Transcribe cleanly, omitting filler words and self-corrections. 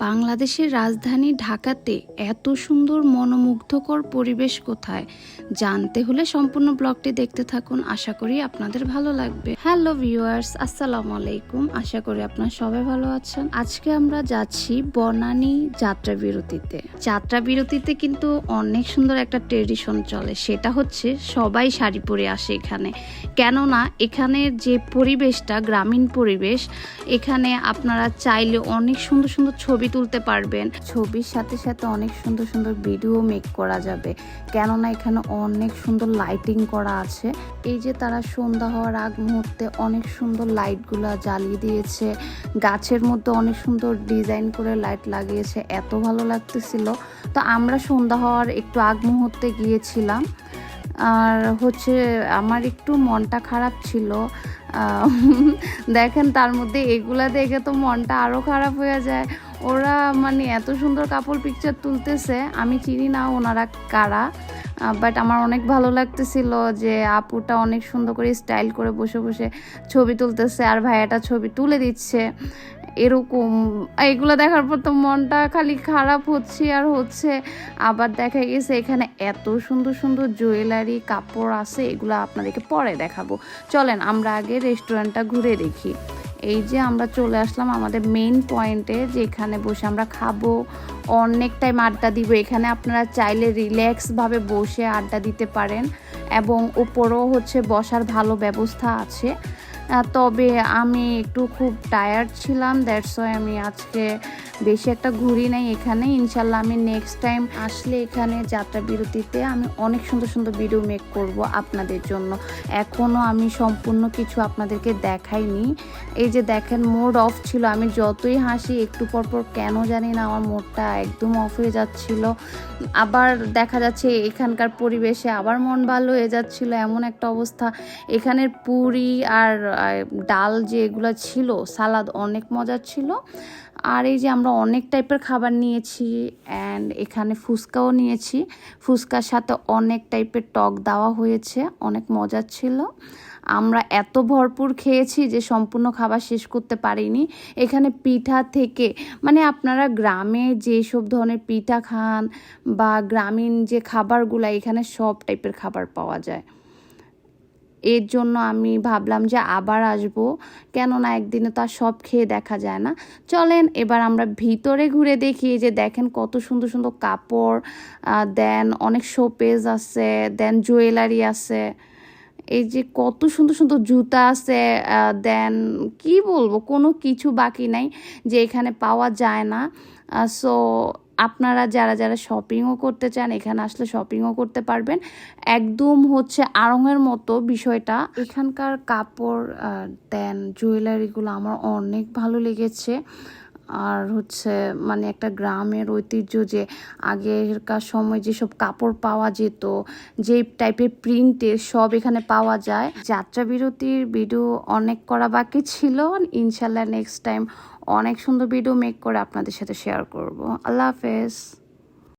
বাংলাদেশের রাজধানী ঢাকাতে এত সুন্দর মনোমুগ্ধকর পরিবেশ কোথায় জানতে হলে সম্পূর্ণ ব্লগটি দেখতে থাকুন। আশা করি আপনাদের ভালো লাগবে। হ্যালো ভিউয়ার্স, আসসালামু আলাইকুম। আশা করি আপনারা সবাই ভালো আছেন। আজকে আমরা যাচ্ছি বনানী যাত্রা বিরতিতে। যাত্রা বিরতিতে কিন্তু অনেক সুন্দর একটা ট্রেডিশন চলে, সেটা হচ্ছে সবাই শাড়ি পরে আসে এখানে। কেননা এখানের যে পরিবেশটা গ্রামীণ পরিবেশ, এখানে আপনারা চাইলে অনেক সুন্দর সুন্দর ছবি তুলতে পারবেন। ছবির সাথে সাথে অনেক সুন্দর সুন্দর ভিডিও মেক করা যাবে, কেননা এখানে অনেক সুন্দর লাইটিং করা আছে। এই যে তারা সন্ধ্যা হওয়ার আগ মুহূর্তে অনেক সুন্দর লাইটগুলা জ্বালিয়ে দিয়েছে, গাছের মধ্যে অনেক সুন্দর ডিজাইন করে লাইট লাগিয়েছে, এত ভালো লাগতেছিল। তো আমরা সন্ধ্যা হওয়ার একটু আগ মুহূর্তে গিয়েছিলাম। আর হচ্ছে আমার একটু মনটা খারাপ ছিল, দেখেন তার মধ্যে এগুলা দেখে তো মনটা আরও খারাপ হয়ে যায়। ওরা মানে এত সুন্দর কাপড় পিকচার তুলতেছে, আমি চিনি না ওনারা কারা, বাট আমার অনেক ভালো লাগতেছিল যে আপুটা অনেক সুন্দর করে স্টাইল করে বসে বসে ছবি তুলতেছে আর ভাইয়াটা ছবি তুলে দিচ্ছে। এরকম এগুলো দেখার পর তো মনটা খালি খারাপ হচ্ছে আর হচ্ছে। আবার দেখা গেছে এখানে এত সুন্দর সুন্দর জুয়েলারি কাপড় আছে, এগুলো আপনাদেরকে পরে দেখাবো। চলেন আমরা আগে রেস্টুরেন্টটা ঘুরে দেখি। এই যে আমরা চলে আসলাম আমাদের মেইন পয়েন্টে, যে এখানে বসে আমরা খাবো, অনেক টাইম আড্ডা দিব। এখানে আপনারা চাইলে রিল্যাক্সভাবে বসে আড্ডা দিতে পারেন এবং উপরেও হচ্ছে বসার ভালো ব্যবস্থা আছে। তবে আমি একটু খুব টায়ার্ড ছিলাম, দ্যাটস ওয়াই আমি আজকে বেশি একটা ঘুরি নাই এখানে। ইনশাল্লাহ আমি নেক্সট টাইম আসলে এখানে যাত্রা বিরতিতে আমি অনেক সুন্দর সুন্দর ভিডিও মেক করব আপনাদের জন্য। এখনও আমি সম্পূর্ণ কিছু আপনাদেরকে দেখাইনি। এই যে দেখেন মোড অফ ছিল, আমি যতই হাসি একটু পরপর কেন জানি না আমার মোডটা একদম অফ হয়ে যাচ্ছিল। আবার দেখা যাচ্ছে এখানকার পরিবেশে আবার মন ভালো হয়ে যাচ্ছিল, এমন একটা অবস্থা। এখানের পুরি আর ডাল যেগুলো ছিল, সালাদ অনেক মজার ছিল। আর এই যে আমরা অনেক টাইপের খাবার নিয়েছি অ্যান্ড এখানে ফুচকাও নিয়েছি। ফুচকার সাথে অনেক টাইপের টক দেওয়া হয়েছে, অনেক মজার ছিল। আমরা এত ভরপুর খেয়েছি যে সম্পূর্ণ খাবার শেষ করতে পারিনি। এখানে পিঠা থেকে মানে আপনারা গ্রামে যেসব ধরনের পিঠা খান বা গ্রামীণ যে খাবারগুলো, এখানে সব টাইপের খাবার পাওয়া যায়। এর জন্য আমি ভাবলাম যে আবার আসবো, কেননা একদিনে তো আর সব খেয়ে দেখা যায় না। চলেন এবার আমরা ভিতরে ঘুরে দেখি। যে দেখেন কত সুন্দর সুন্দর কাপড়, দেন অনেক শোপিস আছে, দেন জুয়েলারি আছে। এই যে কত সুন্দর সুন্দর জুতা আছে, দেন কি বলবো, কোনো কিছু বাকি নাই যে এখানে পাওয়া যায় না। সো আপনারা যারা যারা শপিংও করতে চান এখানে আসলে শপিংও করতে পারবেন। একদম হচ্ছে আড়ংয়ের মতো বিষয়টা। এখানকার কাপড় দেন জুয়েলারিগুলো আমার অনেক ভালো লেগেছে। আর হচ্ছে মানে একটা গ্রামের ঐতিহ্য, যে আগেরকার সময় যেসব কাপড় পাওয়া যেত, যে টাইপের প্রিন্টের, সব এখানে পাওয়া যায়। যাত্রা বিরতির ভিডিও অনেক করা বাকি ছিল, ইনশাল্লাহ নেক্সট টাইম অনেক সুন্দর ভিডিও মেক করে আপনাদের সাথে শেয়ার করব। আল্লাহ হাফেজ।